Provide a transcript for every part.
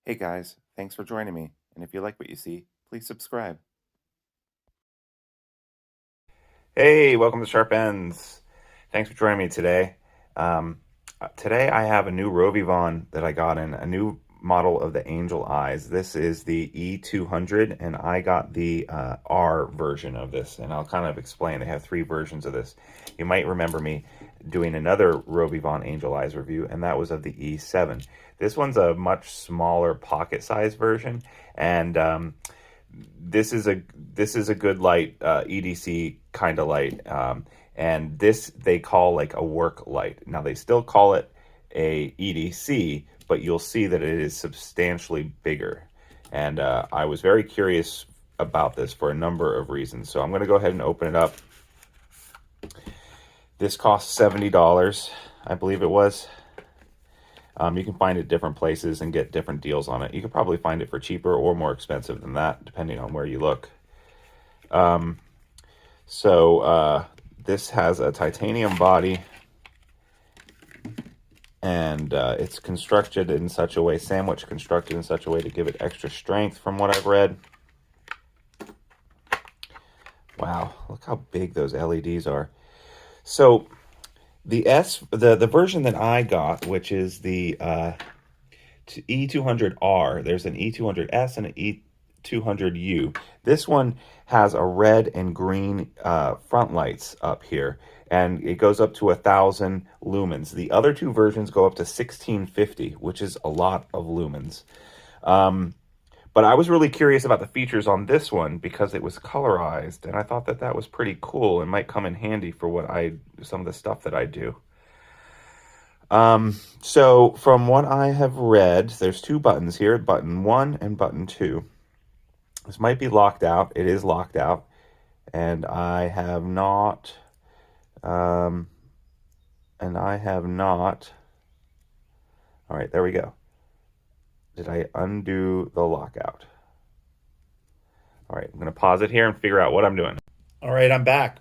Hey guys, thanks for joining me, and if you like what you see, please subscribe. Hey, welcome to Sharp Ends. Thanks for joining me today. Today I have a new RovyVon that I got in, a new model of the Angel Eyes. This is the E200, and I got the R version of this, and I'll kind of explain. They have three versions of this. You might remember me doing another RovyVon Angel Eyes review, and that was of the E7. This one's a much smaller pocket-sized version, and this is a good light, EDC kind of light, and this they call like a work light. Now they still call it a EDC, but you'll see that it is substantially bigger. And I was very curious about this for a number of reasons. So I'm going to go ahead and open it up. This costs $70, I believe it was. You can find it at different places and get different deals on it. You can probably find it for cheaper or more expensive than that, depending on where you look. This has a titanium body, and it's constructed in such a way, sandwich constructed in such a way to give it extra strength from what I've read. Wow, look how big those LEDs are. So the version that I got, which is the E200R, there's an E200S and an E200U. This one has a red and green front lights up here, and it goes up to 1,000 lumens. The other two versions go up to 1,650, which is a lot of lumens. But I was really curious about the features on this one because it was colorized, and I thought that that was pretty cool and might come in handy for some of the stuff that I do. So from what I have read, there's two buttons here, button 1 and button 2. This might be locked out. It is locked out, and I have not, all right, there we go. Did I undo the lockout? All right, I'm going to pause it here and figure out what I'm doing. All right, I'm back.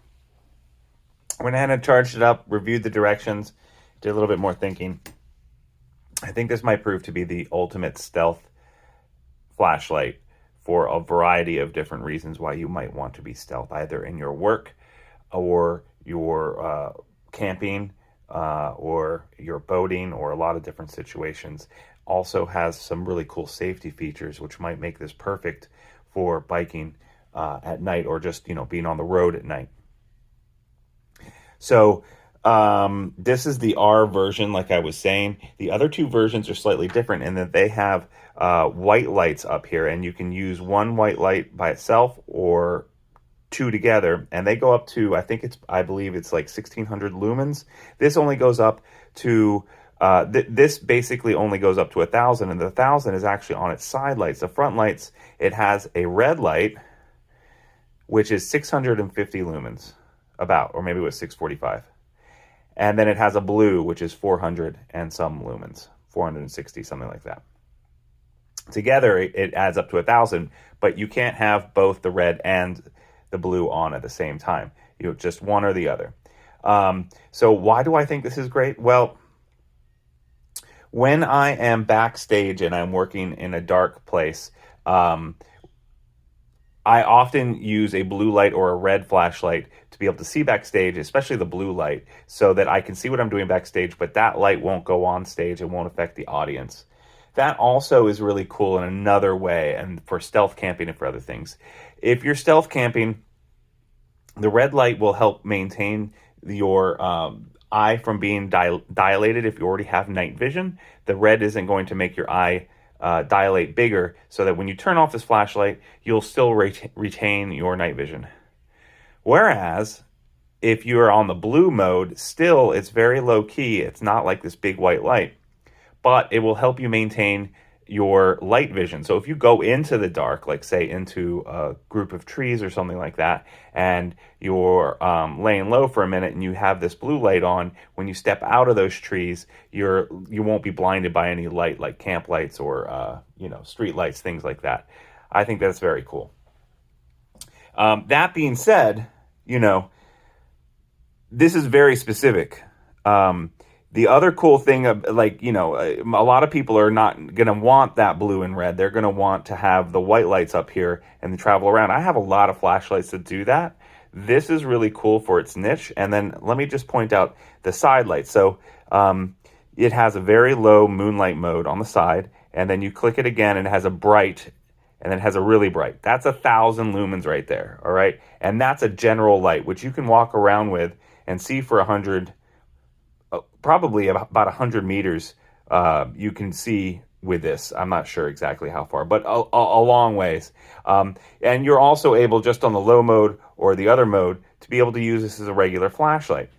I went ahead and charged it up, reviewed the directions, did a little bit more thinking. I think this might prove to be the ultimate stealth flashlight for a variety of different reasons why you might want to be stealth, either in your work or your camping or your boating or a lot of different situations. Also has some really cool safety features, which might make this perfect for biking at night or just, being on the road at night. So this is the R version, like I was saying. The other two versions are slightly different in that they have white lights up here, and you can use one white light by itself or two together, and they go up to, I believe it's like 1,600 lumens. This only goes up to, this basically only goes up to 1,000, and the 1,000 is actually on its side lights. The front lights, it has a red light, which is 650 lumens, about, or maybe it was 645. And then it has a blue, which is 400 and some lumens, 460, something like that. Together, it adds up to 1,000, but you can't have both the red and the blue on at the same time. Just one or the other. So why do I think this is great? Well, when I am backstage and I'm working in a dark place, I often use a blue light or a red flashlight to be able to see backstage, especially the blue light, so that I can see what I'm doing backstage, but that light won't go on stage and won't affect the audience. That also is really cool in another way, and for stealth camping and for other things. If you're stealth camping, the red light will help maintain your eye from being dilated. If you already have night vision, the red isn't going to make your eye dilate bigger, so that when you turn off this flashlight, you'll still retain your night vision. Whereas, if you're on the blue mode, still it's very low key. It's not like this big white light, but it will help you maintain your light vision. So if you go into the dark, like say into a group of trees or something like that, and you're laying low for a minute and you have this blue light on, when you step out of those trees, you won't be blinded by any light like camp lights or street lights, things like that. I think that's very cool. That being said, this is very specific. The other cool thing, like, you know, a lot of people are not going to want that blue and red. They're going to want to have the white lights up here and travel around. I have a lot of flashlights that do that. This is really cool for its niche. And then let me just point out the side lights. So it has a very low moonlight mode on the side, and then you click it again and it has a bright, and then it has a really bright. That's 1,000 lumens right there, all right? And that's a general light, which you can walk around with and see for 100, probably about 100 meters, you can see with this. I'm not sure exactly how far, but a long ways. And you're also able, just on the low mode or the other mode, to be able to use this as a regular flashlight.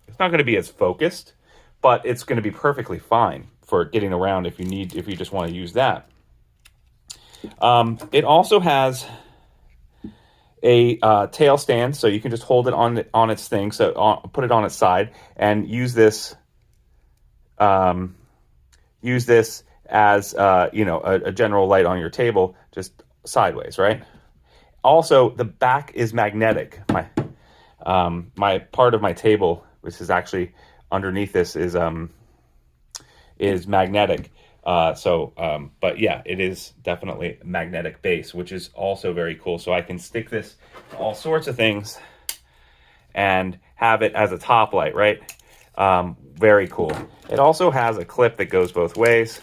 It's not going to be as focused, but it's going to be perfectly fine for getting around if you just want to use that. It also has a tail stand, so you can just hold it on its thing. So put it on its side and use this. Use this as you know, a general light on your table, just sideways, right? Also, the back is magnetic. My part of my table, which is actually underneath this, is magnetic. But yeah, it is definitely magnetic base, which is also very cool. So I can stick this to all sorts of things and have it as a top light, right? Very cool. It also has a clip that goes both ways.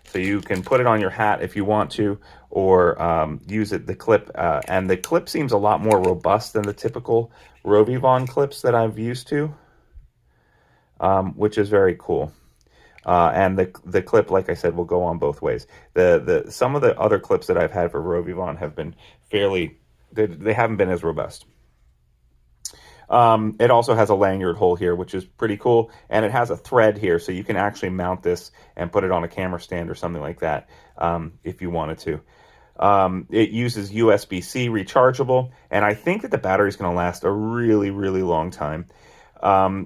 So you can put it on your hat if you want to, or use the clip. And the clip seems a lot more robust than the typical RovyVon clips that I've used to, which is very cool. And the clip, like I said, will go on both ways. Some of the other clips that I've had for RovyVon have been they haven't been as robust. It also has a lanyard hole here, which is pretty cool. And it has a thread here, so you can actually mount this and put it on a camera stand or something like that, if you wanted to. It uses USB-C rechargeable, and I think that the battery is going to last a really, really long time.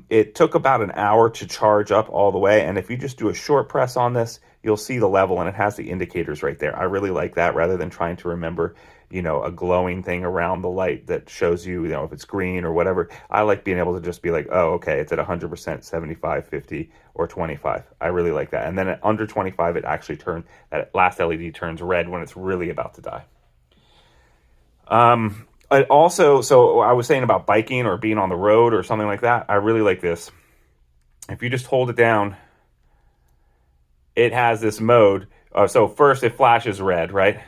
It took about an hour to charge up all the way, and if you just do a short press on this, you'll see the level, and it has the indicators right there. I really like that, rather than trying to remember, you know, a glowing thing around the light that shows you, you know, if it's green or whatever. I like being able to just be like, oh, okay, it's at 100%, 75, 50, or 25. I really like that. And then at under 25, it actually that last LED turns red when it's really about to die. It also, so I was saying about biking or being on the road or something like that, I really like this. If you just hold it down, it has this mode. So first it flashes red, right?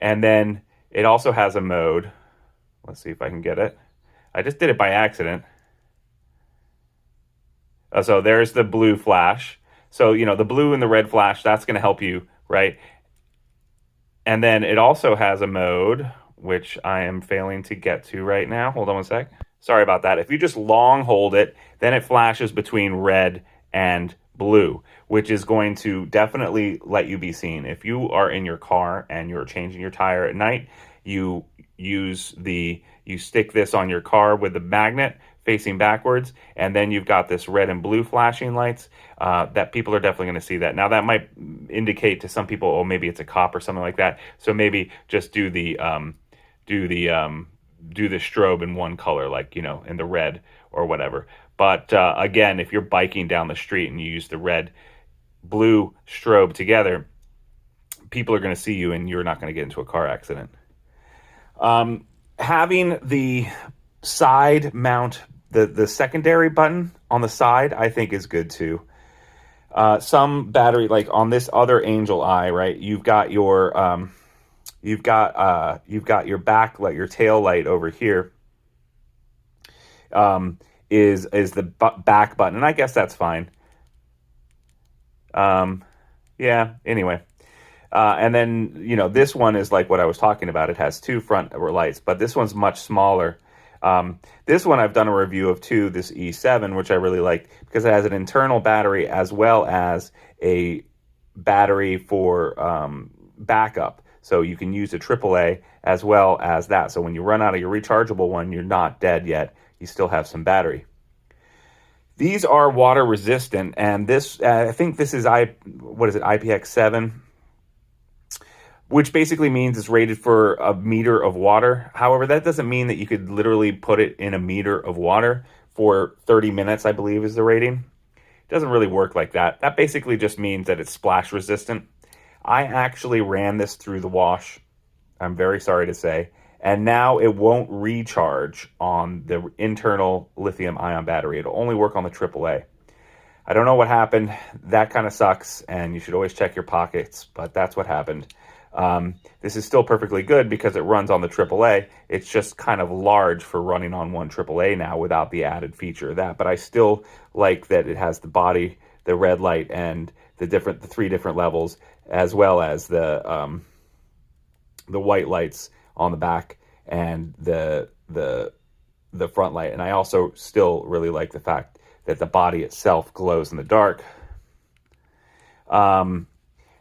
And then it also has a mode. Let's see if I can get it. I just did it by accident. So there's the blue flash. So, you know, the blue and the red flash, that's going to help you, right? And then it also has a mode, which I am failing to get to right now. Hold on one sec. Sorry about that. If you just long hold it, then it flashes between red and blue, which is going to definitely let you be seen. If you are in your car and you're changing your tire at night, you stick this on your car with the magnet facing backwards, and then you've got this red and blue flashing lights, that people are definitely going to see that. Now that might indicate to some people, oh, maybe it's a cop or something like that. So maybe just do the strobe in one color, like, you know, in the red or whatever. But again, if you're biking down the street and you use the red blue strobe together, people are going to see you and you're not going to get into a car accident. Having the side mount, the secondary button on the side, I think is good too. Some battery, like on this other Angel Eye, right? You've got your back light, your tail light over here. Is the back button, and I guess that's fine. Yeah, anyway. And then, you know, this one is like what I was talking about. It has two front lights, but this one's much smaller. This one I've done a review of too, this E7, which I really liked because it has an internal battery as well as a battery for backup. So you can use a AAA as well as that. So when you run out of your rechargeable one, you're not dead yet. You still have some battery. These are water resistant, and this I think this is IPX7, which basically means it's rated for 1 meter of water. However, that doesn't mean that you could literally put it in 1 meter of water. for 30 minutes, I believe is the rating. It doesn't really work like that. That basically just means that it's splash resistant. I actually ran this through the wash, I'm very sorry to say, and now it won't recharge on the internal lithium ion battery. It'll only work on the AAA. I don't know what happened. That kind of sucks, and you should always check your pockets, but that's what happened. This is still perfectly good because it runs on the AAA. It's just kind of large for running on one AAA now without the added feature of that. But I still like that it has the body, the red light, and the 3 different levels, as well as the white lights on the back and the front light. And I also still really like the fact that the body itself glows in the dark. And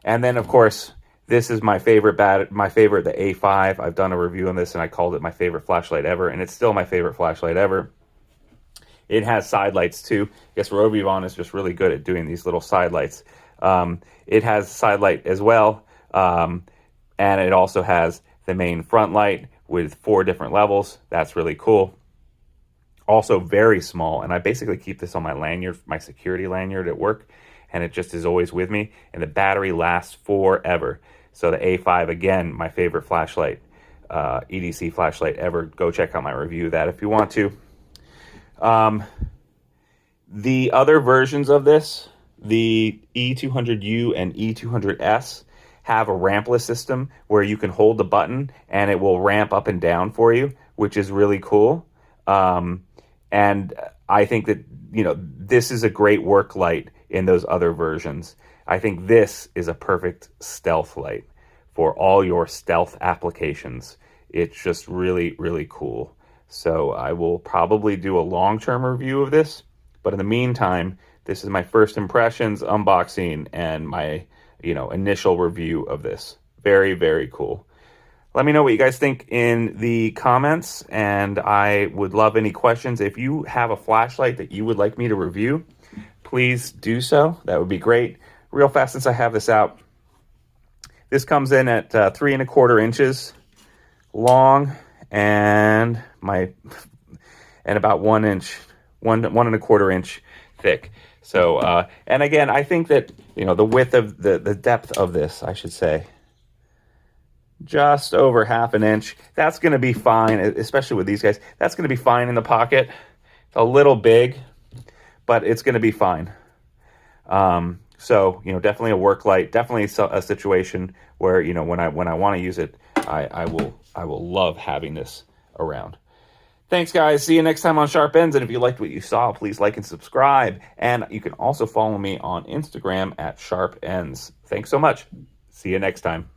then, of course, this is my favorite, the A5. I've done a review on this, and I called it my favorite flashlight ever, and it's still my favorite flashlight ever. It has side lights, too. I guess RovyVon is just really good at doing these little side lights. It has side light as well, and it also has the main front light with 4 different levels. That's really cool. Also very small, and I basically keep this on my lanyard, my security lanyard at work, and it just is always with me, and the battery lasts forever. So the A5, again, my favorite flashlight, EDC flashlight ever. Go check out my review of that if you want to. The other versions of this, the E200U and E200S, have a rampless system where you can hold the button and it will ramp up and down for you, which is really cool. And I think that, this is a great work light in those other versions. I think this is a perfect stealth light for all your stealth applications. It's just really, really cool. So I will probably do a long-term review of this. But in the meantime, this is my first impressions, unboxing, and my, initial review of this. Very, very cool. Let me know what you guys think in the comments, and I would love any questions. If you have a flashlight that you would like me to review, please do so. That would be great. Real fast, since I have this out, this comes in at 3 1/4 inches long and about 1 inch, 1 1/4 inch thick. So, and again, I think that, the width of the depth of this, I should say, just over 1/2 inch. That's going to be fine, especially with these guys. That's going to be fine in the pocket. It's a little big, but it's going to be fine. So, definitely a work light, definitely a situation where, when I want to use it, I will love having this around. Thanks, guys. See you next time on Sharp Ends. And if you liked what you saw, please like and subscribe. And you can also follow me on Instagram at Sharp Ends. Thanks so much. See you next time.